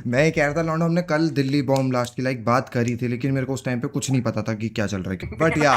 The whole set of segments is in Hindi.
मैं ये कह रहा था लौंडा, हमने कल दिल्ली बॉम्ब ब्लास्ट की लाइक बात करी थी, लेकिन मेरे को उस टाइम पे कुछ नहीं पता था कि क्या चल रहा है, बट या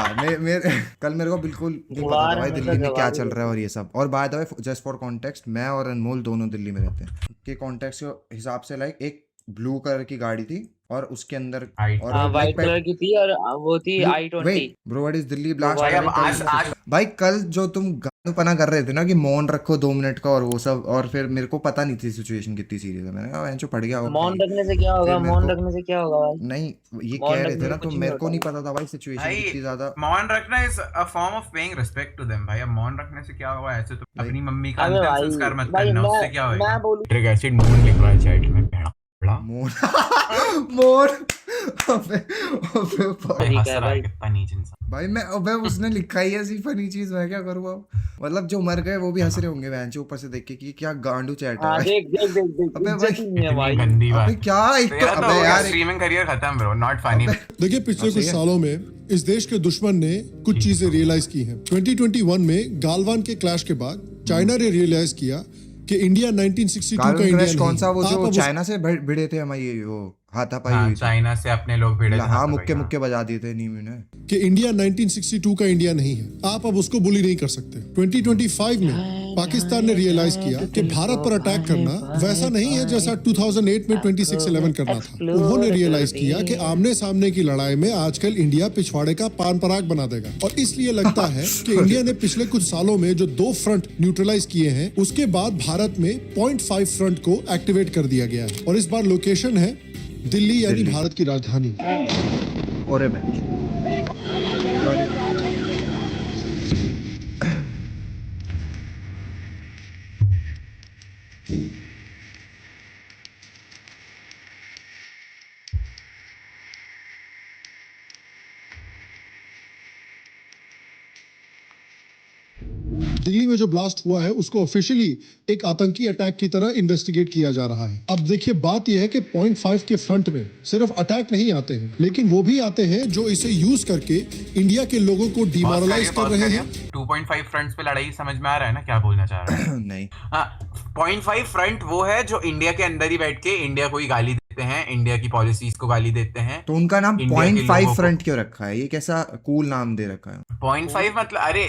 कल मेरे को बिल्कुल नहीं पता था वार भाई हमेशा दिल्ली में क्या जवाब ही चल रहा देता है है। और ये सब। और by the way just for context, मैं और अनमोल दोनों दिल्ली में रहते हैं के कॉन्टेक्स्ट के हिसाब से, लाइक एक ब्लू कलर की गाड़ी थी और उसके अंदर हाइट और हाँ, लाइक व्हाइट कलर की थी और वो थी blue I-20। Wait bro, what is Delhi वो ब्लास्ट भाई। वाला अब करेंट आज टेलिंग आज भाई? कल जो तुम गानूपना कर रहे थे ना कि मौन रखो 2 मिनट का और वो सब, और फिर मेरे को पता नहीं थी सिचुएशन कितनी सीरियस है, मैंने कहा जो पड़ गया होगा मौन भाई। रखने से क्या फिर होगा, मेरे मौन को रखने से क्या होगा भाई? नहीं, ये कह मौन रहे थे रखने ना, से तो कुछ नहीं मेरे को होता नहीं भाई। पता था भाई सिचुएशन भाई कितनी ज्यादा मौन रखना is a form of paying respect to them भाई। अब मौन रखने से क्या होगा? ऐसे तो लाइक। अपनी मम्मी का अबे अंतिम भाई, संस्कार मत भाई करना, उससे क्या मैं होएगा? बोलूँ। ट्रिक एसिड मून लिख रहा है चैट में, भेड़ा भेड़ा। मोर मोर अबे अबे भाई तरीका हंस है रहा है भाई। कितना नीच इंसान। भाई मैं, अबे उसने लिखा ही ऐसी फनी चीज, मैं क्या करूँ अब? मतलब जो मर गए वो भी हंस रहे होंगे बहन चो ऊपर से देख के कि क्या गांडू चैट है हाँ, भाई। देख देख देख देख, अबे भाई, इज्जत ही नहीं है इतनी भाई। गंदी अबे बात। क्या, एक तो तेरा तो अबे हो गया यार स्ट्रीमिंग करियर खत्म ब्रो, नॉट फनी। अबे देखिए पिछले अब कुछ सही है। सालों में इस देश के दुश्मन ने कुछ चीजें रियलाइज की हैं। 2021 में गालवान के क्लैश के बाद चाइना ने रियलाइज किया कि इंडिया 1962 का कार्बन इंडिया क्रैश नहीं कौन सा, वो है। आप जो अब चाइना से भिड़े थे हमारी वो हाथापाई हाँ हुई थी। चाइना से अपने लोग भिड़े थे हाँ, भाई। मुक्के हाँ। मुक्के बजा दिए थे नीम ने। कि इंडिया 1962 का इंडिया नहीं है, आप अब उसको बुली नहीं कर सकते। 2025 में पाकिस्तान ने रियलाइज किया कि भारत पर अटैक करना वैसा नहीं है जैसा 2008 में 26/11 करना था। उन्होंने रियलाइज किया कि आमने सामने की लड़ाई में आजकल इंडिया पिछवाड़े का पान पराग बना देगा, और इसलिए लगता है कि इंडिया ने पिछले कुछ सालों में जो 2 फ्रंट न्यूट्रलाइज किए हैं, उसके बाद भारत में 0.5 फ्रंट को एक्टिवेट कर दिया गया है। और इस बार लोकेशन है दिल्ली, यानी भारत की राजधानी। और बहन दिल्ली में जो ब्लास्ट हुआ है उसको ऑफिशियली एक आतंकी अटैक की तरह इन्वेस्टिगेट किया जा रहा है। अब देखिए बात यह है कि 0.5 के फ्रंट में सिर्फ अटैक नहीं आते हैं, लेकिन वो भी आते हैं जो इसे यूज करके इंडिया के लोगों को डिमोरलाइज कर रहे हैं। 2.5 फ्रंट्स पे लड़ाई समझ में आ रहा है ना क्या बोलना चाह रहा है? नहीं, हाँ, 0.5 फ्रंट वो है जो इंडिया के अंदर ही बैठ के इंडिया को ही गाली देते हैं, इंडिया की पॉलिसीज को गाली देते हैं। तो उनका नाम इंडिया के 0.5 लोगों को- फ्रंट क्यों रखा है? ये कैसा कूल नाम दे रखा है? 0.5 मतलब अरे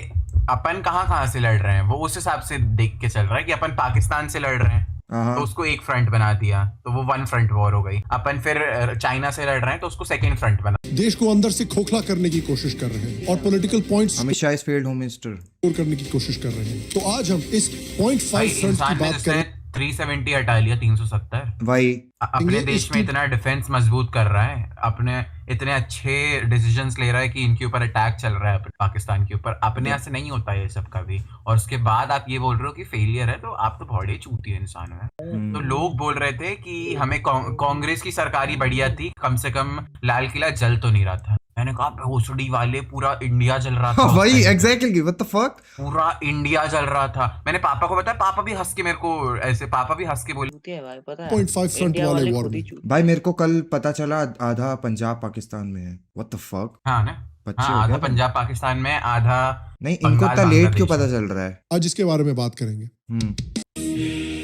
अपन कहाँ से लड़ रहे हैं, वो उस हिसाब से देख के चल रहा है कि अपन पाकिस्तान से लड़ रहे हैं हाँ। तो उसको एक फ्रंट बना दिया, तो वो 1 फ्रंट वॉर हो गई। अपन फिर चाइना से लड़ रहे हैं तो उसको 2nd फ्रंट बना। देश को अंदर से खोखला करने की कोशिश कर रहे हैं और political points Amit Shah is failed home minister. Score करने की कोशिश कर रहे हैं। तो आज हम इस 0.5 भाई फ्रंट की इंसान ने बात जिसने करें। 370 हटा लिया, 370 वही अपने ये देश में इसकी- इतना डिफेंस मजबूत कर रहा है, अपने इतने अच्छे डिसीजंस ले रहा है कि इनके ऊपर अटैक चल रहा है पाकिस्तान के ऊपर। अपने यहाँ से नहीं होता ये सब कभी, और उसके बाद आप ये बोल रहे हो कि फेलियर है, तो आप तो बड़े चूतिए इंसान है। तो लोग बोल रहे थे कि हमें कांग्रेस की सरकार ही बढ़िया थी, कम से कम लाल किला जल तो नहीं रहा था। मैंने कहा भोसड़ी वाले, पूरा इंडिया जल रहा था उस वही time पे। Exactly, what the fuck. पूरा इंडिया जल रहा था। मैंने पापा को बताया, पापा भी हंस के मेरे को ऐसे, पापा भी हंस के बोले चूतिया है भाई, पता है 0.5 फ्रंट इंडिया वाले वाले वॉर खुद ही में। चूतिया। भाई मेरे को कल पता चला आधा पंजाब पाकिस्तान में है। What the fuck. हाँ ना। बच्चे हाँ, हो आधा क्या तुम? पंजाब पाकिस्तान में, आधा नहीं, इनको बंगाल इतना लेट क्यों बांग्लादेश पता में। चल रहा है? आज इसके बारे में बात करेंगे।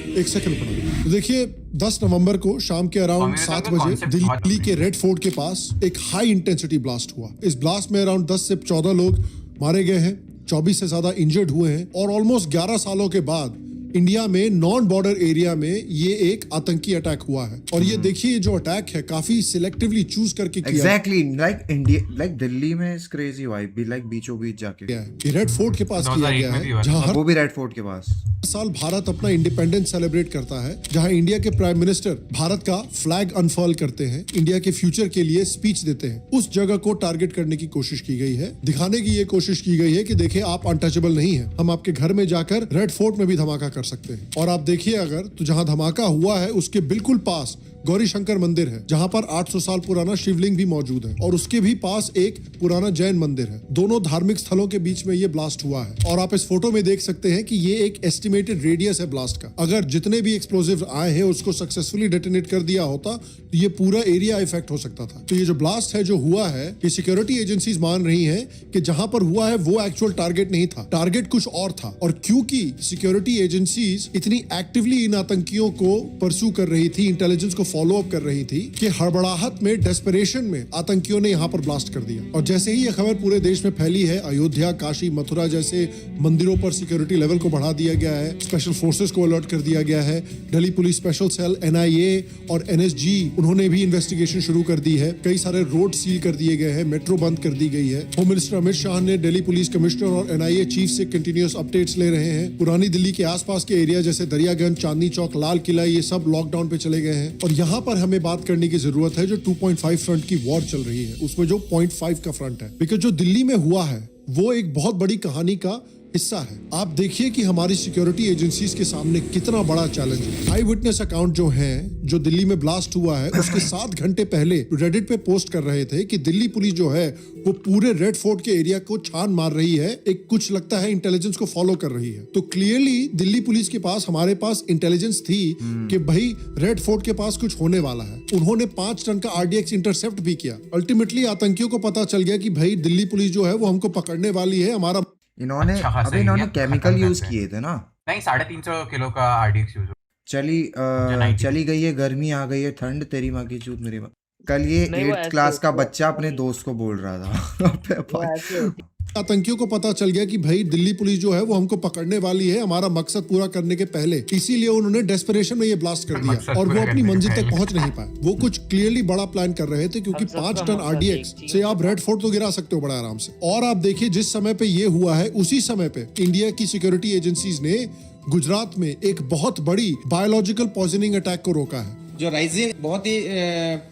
एक सेकंड पड़ा। तो देखिए 10 नवंबर को शाम के अराउंड कम्युनिज्म 7 का बजे concept बहुत दिल्ली के अमेजिंग रेड फोर्ट के पास एक हाई इंटेंसिटी ब्लास्ट हुआ। इस ब्लास्ट में अराउंड 10 से 14 लोग मारे गए हैं, 24 से ज्यादा इंजर्ड हुए हैं, और ऑलमोस्ट 11 सालों के बाद इंडिया में नॉन बॉर्डर एरिया में ये एक आतंकी अटैक हुआ है। और ये देखिए जो अटैक है काफी सिलेक्टिवली चूज करके किया exactly, like India, like Delhi में इज क्रेजी वाइब भी, लाइक बीचों बीच जाके। गया है। ये रेड फोर्ट के पास किया 2001 गया में भी है, हुआ था। जहां हर वो भी रेड फोर्ट के पास। साल भारत अपना इंडिपेंडेंस सेलिब्रेट करता है, जहां इंडिया के प्राइम मिनिस्टर भारत का फ्लैग अनफर्ल करते हैं, इंडिया के फ्यूचर के लिए स्पीच देते हैं। उस जगह को टारगेट करने की कोशिश की गई है, दिखाने की ये कोशिश की गई है कि देखिए आप अनटचेबल नहीं है, हम आपके घर में जाकर रेड फोर्ट में भी धमाका कर सकते हैं। और आप देखिए अगर तो जहां धमाका हुआ है उसके बिल्कुल पास गौरी शंकर मंदिर है जहाँ पर 800 साल पुराना शिवलिंग भी मौजूद है और उसके भी पास एक पुराना जैन मंदिर है। दोनों धार्मिक स्थलों के बीच में ये ब्लास्ट हुआ है और आप इस फोटो में देख सकते हैं कि ये एक एस्टिमेटेड रेडियस है ब्लास्ट का। अगर जितने भी एक्सप्लोजिव आए हैं उसको सक्सेसफुली डेटोनेट कर दिया होता तो ये पूरा एरिया इफेक्ट हो सकता था। तो ये जो ब्लास्ट है जो हुआ है, ये सिक्योरिटी एजेंसीज मान रही हैं कि जहां पर हुआ है वो एक्चुअल टारगेट नहीं था, टारगेट कुछ और था। और क्योंकि सिक्योरिटी एजेंसीज इतनी एक्टिवली इन आतंकियों को परस्यू कर रही थी, इंटेलिजेंस को फॉलो अप कर रही थी कि हड़बड़ाहट में, डेस्परेशन में आतंकियों ने यहाँ पर ब्लास्ट कर दिया। और जैसे ही यह खबर पूरे देश में फैली है, अयोध्या, काशी, मथुरा जैसे मंदिरों पर सिक्योरिटी लेवल को बढ़ा दिया गया है, स्पेशल फोर्सेस को अलर्ट कर दिया गया है, Delhi police special cell, NIA और NSG उन्होंने भी इन्वेस्टिगेशन शुरू कर दी है। कई सारे रोड सील कर दिए गए हैं, मेट्रो बंद कर दी गई है। होम मिनिस्टर अमित शाह ने दिल्ली पुलिस कमिश्नर और NIA चीफ से कंटिन्यूअस अपडेट्स ले रहे हैं। पुरानी दिल्ली के आसपास के एरिया जैसे दरियागंज, चांदनी चौक, लाल किला, ये सब लॉकडाउन पे चले गए हैं। और यहाँ पर हमें बात करने की जरूरत है जो 2.5 फ्रंट की वॉर चल रही है, उसमें जो 0.5 का फ्रंट है, बिकॉज जो दिल्ली में हुआ है वो एक बहुत बड़ी कहानी का हिस्सा है। आप देखिए कि हमारी सिक्योरिटी एजेंसीज के सामने कितना बड़ा चैलेंज है। आई विटनेस अकाउंट जो है, जो दिल्ली में ब्लास्ट हुआ है उसके 7 घंटे पहले रेडिट पे पोस्ट कर रहे थे कि दिल्ली पुलिस जो है वो पूरे रेड फोर्ट के एरिया को छान मार रही है, एक कुछ लगता है इंटेलिजेंस को फॉलो कर रही है। तो क्लियरली दिल्ली पुलिस के पास, हमारे पास इंटेलिजेंस थी कि भाई रेड फोर्ट के पास कुछ होने वाला है। उन्होंने 5 टन का RDX इंटरसेप्ट भी किया। अल्टीमेटली आतंकियों को पता चल गया कि भाई दिल्ली पुलिस जो है वो हमको पकड़ने वाली है, हमारा इन्होंने अच्छा खासा अभी इन्होंने एरिया केमिकल खत्म यूज करते किए थे ना। नहीं, 350 किलो का RDX यूज चली गई है गर्मी, आ गई है ठंड, तेरी माँ की चूत मेरी माँ। कल ये नहीं, वो 8th ऐसे क्लास का होती है, बच्चा अपने दोस्त को बोल रहा था वो ऐसे होती है। आतंकियों को पता चल गया कि भाई दिल्ली पुलिस जो है वो हमको पकड़ने वाली है, हमारा मकसद पूरा करने के पहले। इसीलिए उन्होंने डेस्परेशन में ये ब्लास्ट कर दिया मकसद और वो पूरा अपनी करने के मंजिल तक पहले। पहुंच नहीं पाए। वो कुछ क्लियरली बड़ा प्लान कर रहे थे क्योंकि हम सबका 5 टन मकसद RDX एक ही से आप रेड फोर्ट तो गिरा सकते हो बड़ा आराम से। और आप देखिए जिस समय पे ये हुआ है उसी समय पे इंडिया की सिक्योरिटी एजेंसीज ने गुजरात में एक बहुत बड़ी बायोलॉजिकल पॉइजनिंग अटैक को रोका है। जो राइजिंग बहुत ही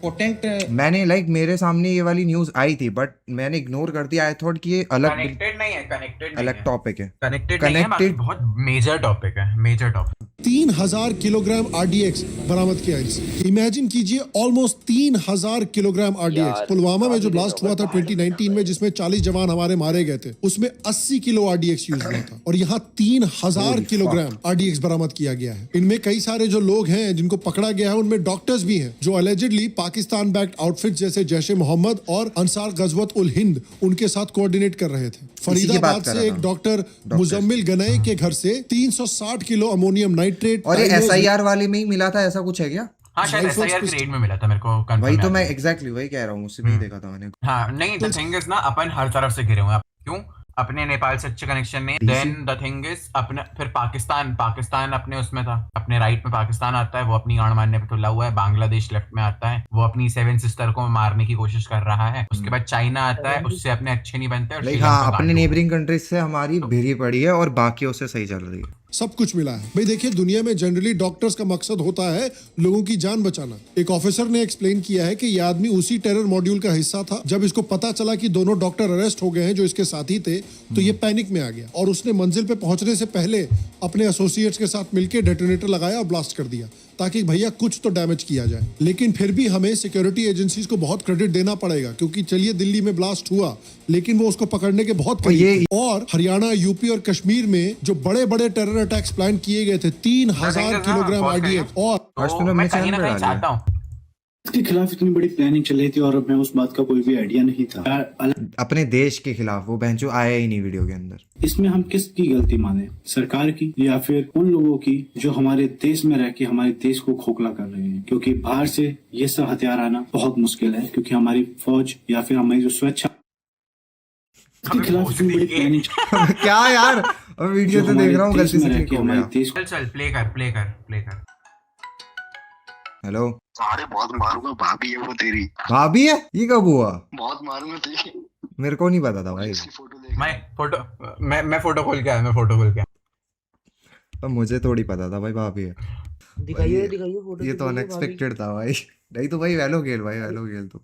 पोटेंट मैंने मेरे सामने ये वाली न्यूज आई थी बट मैंने इग्नोर कर दिया। आई थॉट कि ये अलग कनेक्टेड नहीं है, कनेक्टेड अलग टॉपिक है। कनेक्टेड नहीं है, बाकी बहुत मेजर टॉपिक है, मेजर टॉपिक। 3000 किलोग्राम RDX बरामद किया इनसे। इमेजिन कीजिए ऑलमोस्ट 3000 किलोग्राम RDX। यार, पुलवामा में जो काफी ब्लास्ट हुआ था 2019 में, जिसमें 40 जवान हमारे मारे गए थे, उसमें 80 किलो RDX यूज हुआ था और यहाँ 3000 Holy किलोग्राम RDX बरामद किया गया है। इनमें कई सारे जो लोग हैं जिनको पकड़ा गया है उनमें डॉक्टर्स भी हैं जो अलेजिडली पाकिस्तान बैक्ड आउटफिट जैसे जैश ए मोहम्मद और अंसार गजवत उल हिंद उनके साथ कोऑर्डिनेट कर रहे थे। फरीदाबाद कर से रहा एक था। डॉक्टर मुजम्मिल गनई के घर से 360 किलो अमोनियम नाइट्रेट और ये SIR वाले में ही मिला था, ऐसा कुछ है क्या? हाँ, शायद Rifles SIR pistol- के रेड में मिला था, मेरे को confirm वही तो याद मैं नहीं। एग्जैक्टली वही कह रहा हूँ, उससे नहीं देखा था मैंने। हाँ, नहीं, द थिंग इज ना, अपन हर तरफ से घिरे हुए हैं। क्यों? अपने नेपाल से अच्छे कनेक्शन नहीं। देन द थिंग इज अपने फिर पाकिस्तान अपने उसमें था, अपने राइट में पाकिस्तान आता है, वो अपनी गाड़ मारने पे तुला हुआ है। बांग्लादेश लेफ्ट में आता है, वो अपनी 7 सिस्टर को मारने की कोशिश कर रहा है। उसके बाद चाइना आता है, उससे अपने अच्छे नहीं बनते। और लाइक श्रीलंका हाँ, अपने गांडू। नेबरिंग कंट्रीज से हमारी भिड़ी पड़ी है और बाकियों से सही चल रही है। सब कुछ मिला है। भाई देखिए, दुनिया में जनरली डॉक्टर्स का मकसद होता है लोगों की जान बचाना। एक ऑफिसर ने एक्सप्लेन किया है कि ये आदमी उसी टेरर मॉड्यूल का हिस्सा था। जब इसको पता चला कि दोनों डॉक्टर अरेस्ट हो गए हैं जो इसके साथी थे, तो ये पैनिक में आ गया और उसने मंजिल पे पहुंचने से पहले अपने एसोसिएट्स के साथ मिलकर डेटोनेटर लगाया और ब्लास्ट कर दिया ताकि भैया कुछ तो डैमेज किया जाए। लेकिन फिर भी हमें सिक्योरिटी एजेंसीज को बहुत क्रेडिट देना पड़ेगा क्योंकि चलिए दिल्ली में ब्लास्ट हुआ लेकिन वो उसको पकड़ने के बहुत करीब थे। और हरियाणा, यूपी और कश्मीर में जो बड़े बड़े टेरर अटैक्स प्लान किए गए थे, 3000 किलोग्राम RDX। और आज तो तुमने मैं अपने कहीं ना चैनल पे कहीं डाली चाहता हूँ इसके खिलाफ इतनी बड़ी प्लानिंग चल रही थी और मैं उस बात का कोई भी आइडिया नहीं था। अपने देश के खिलाफ वो बहनचो आया ही नहीं वीडियो के अंदर। इसमें हम किसकी गलती माने, सरकार की या फिर उन लोगों की जो हमारे देश में रह के हमारे देश को खोखला कर रहे हैं? क्योंकि बाहर से ये सब हथियार आना बहुत मुश्किल है क्योंकि हमारी फौज या फिर हमारी जो सुरक्षा इसके खिलाफ इतनी बड़ी प्लानिंग क्या यार, अब वीडियो तो देख रहा हूँ, गलती से क्लिक हो हमारे गया। देश चल प्ले कर। हेलो, अरे बहुत मारूंगा, भाभी है वो तेरी, भाभी है? ये कब हुआ? बहुत मारूंगा तुझे। मेरे को नहीं पता था भाई। उसकी फोटो देख। मैं फोटो खोल के आया, अब मुझे थोड़ी पता था भाई भाभी है। दिखाइए ये दिखाइए फोटो ये तो दिखाइए भाभी अनएक्सपेक्टेड था भाई। नहीं तो भाई वैलो खेल तू।